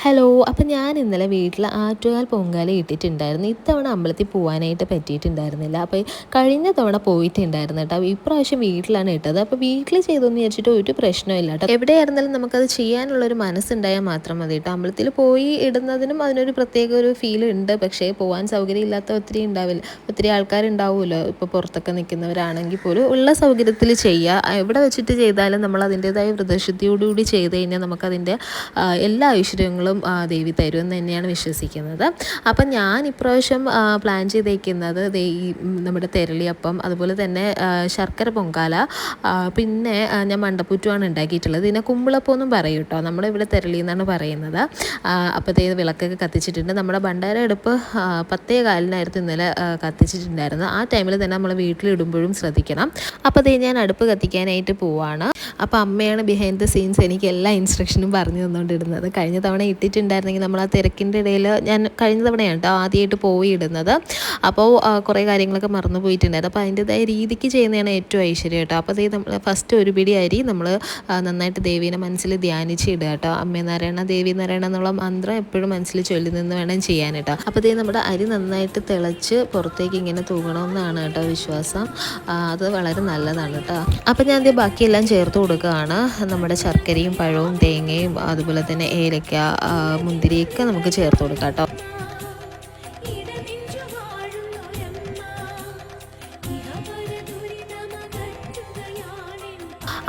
Hello, അപ്പം ഞാൻ ഇന്നലെ വീട്ടിൽ ആറ്റുകാൽ പൊങ്കാല ഇട്ടിട്ടുണ്ടായിരുന്നു. ഇത്തവണ അമ്പലത്തിൽ പോകാനായിട്ട് പറ്റിയിട്ടുണ്ടായിരുന്നില്ല. അപ്പോൾ കഴിഞ്ഞ തവണ പോയിട്ടുണ്ടായിരുന്നു കേട്ടോ. ഇപ്രാവശ്യം വീട്ടിലാണ് ഇട്ടത്. അപ്പോൾ വീട്ടിൽ ചെയ്തെന്ന് വിചാരിച്ചിട്ട് ഒരു പ്രശ്നമില്ല കേട്ടോ. എവിടെയായിരുന്നാലും നമുക്കത് ചെയ്യാനുള്ളൊരു മനസ്സുണ്ടായാൽ മാത്രം മതി കേട്ടോ. അമ്പലത്തിൽ പോയി ഇടുന്നതിനും അതിനൊരു പ്രത്യേക ഒരു ഫീൽ ഉണ്ട്. പക്ഷേ പോകാൻ സൗകര്യമില്ലാത്ത ഒത്തിരി ഉണ്ടാവില്ല, ഒത്തിരി ആൾക്കാരുണ്ടാവുമല്ലോ. ഇപ്പോൾ പുറത്തൊക്കെ നിൽക്കുന്നവരാണെങ്കിൽ പോലും ഉള്ള സൗകര്യത്തിൽ ചെയ്യുക. എവിടെ വെച്ചിട്ട് ചെയ്താലും നമ്മൾ അതിൻ്റെതായ വ്രതശുദ്ധിയോടുകൂടി ചെയ്ത് കഴിഞ്ഞാൽ നമുക്കതിൻ്റെ എല്ലാ ഐശ്വര്യങ്ങളും ദേവി തരുമെന്ന് തന്നെയാണ് വിശ്വസിക്കുന്നത്. അപ്പം ഞാൻ ഇപ്രാവശ്യം പ്ലാൻ ചെയ്തേക്കുന്നത് ഈ നമ്മുടെ തെരളിയപ്പം, അതുപോലെ തന്നെ ശർക്കര പൊങ്കാല, പിന്നെ ഞാൻ മണ്ടപ്പുറ്റുമാണ് ഉണ്ടാക്കിയിട്ടുള്ളത്. ഇതിനെ കുമ്പിളപ്പം എന്നും പറയും കേട്ടോ, നമ്മുടെ ഇവിടെ തെരളി എന്നാണ് പറയുന്നത്. അപ്പോഴത്തേ വിളക്കൊക്കെ കത്തിച്ചിട്ടുണ്ട്. നമ്മുടെ ഭണ്ഡാര അടുപ്പ് 10:15 ഇന്നലെ കത്തിച്ചിട്ടുണ്ടായിരുന്നു. ആ ടൈമിൽ തന്നെ നമ്മൾ വീട്ടിലിടുമ്പോഴും ശ്രദ്ധിക്കണം. അപ്പോൾ ഞാൻ അടുപ്പ് കത്തിക്കാനായിട്ട് പോവാണ്. അപ്പോൾ അമ്മയാണ് ബിഹൈൻഡ് ദ സീൻസ് എനിക്ക് എല്ലാ ഇൻസ്ട്രക്ഷനും പറഞ്ഞു തന്നുകൊണ്ടിരുന്നത്. കഴിഞ്ഞ തവണ ഇട്ടിട്ടുണ്ടായിരുന്നെങ്കിൽ നമ്മൾ ആ തിരക്കിൻ്റെ ഇടയിൽ, ഞാൻ കഴിഞ്ഞ തവണയാണ് കേട്ടോ ആദ്യമായിട്ട് പോയി ഇടുന്നത്, അപ്പോൾ കുറേ കാര്യങ്ങളൊക്കെ മറന്നു പോയിട്ടുണ്ടായിരുന്നു. അപ്പോൾ അതിൻ്റെതായ രീതിക്ക് ചെയ്യുന്നതാണ് ഏറ്റവും ഐശ്വര്യം കേട്ടോ. അപ്പോൾ നമ്മൾ ഫസ്റ്റ് ഒരു പിടി അരി നമ്മൾ നന്നായിട്ട് ദേവീനെ മനസ്സിൽ ധ്യാനിച്ച് ഇടുക കേട്ടോ. അമ്മേ നാരായണ, ദേവി നാരായണ എന്നുള്ള മന്ത്രം എപ്പോഴും മനസ്സിൽ ചൊല്ലി നിന്ന് വേണം ചെയ്യാൻ കേട്ടോ. അപ്പോൾ നമ്മുടെ അരി നന്നായിട്ട് തിളച്ച് പുറത്തേക്ക് ഇങ്ങനെ തൂങ്ങണമെന്നാണ് കേട്ടോ വിശ്വാസം. അത് വളരെ നല്ലതാണ് കേട്ടോ. അപ്പോൾ ഞാൻ ബാക്കിയെല്ലാം ചേർത്ത് കൊടുക്കുകയാണ്. നമ്മുടെ ശർക്കരയും പഴവും തേങ്ങയും അതുപോലെ തന്നെ ഏലക്ക, മുന്തിരിയൊക്കെ നമുക്ക് ചേർത്ത് കൊടുക്കാം കേട്ടോ.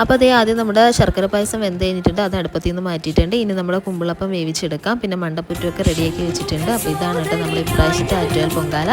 അപ്പോൾ ആദ്യം നമ്മുടെ ശർക്കര പായസം വെന്ത് കഴിഞ്ഞിട്ടുണ്ട്. അത് അടുപ്പത്തിൽ നിന്ന് മാറ്റിയിട്ടുണ്ട്. ഇനി നമ്മുടെ കുമ്പിളപ്പം വേവിച്ചെടുക്കാം. പിന്നെ മണ്ടപ്പുറ്റുമൊക്കെ റെഡിയാക്കി വെച്ചിട്ടുണ്ട്. അപ്പോൾ ഇതാണ് കേട്ടോ നമ്മൾ ഇപ്രാവശ്യത്തെ ആറ്റുകാൽ പൊങ്കാല.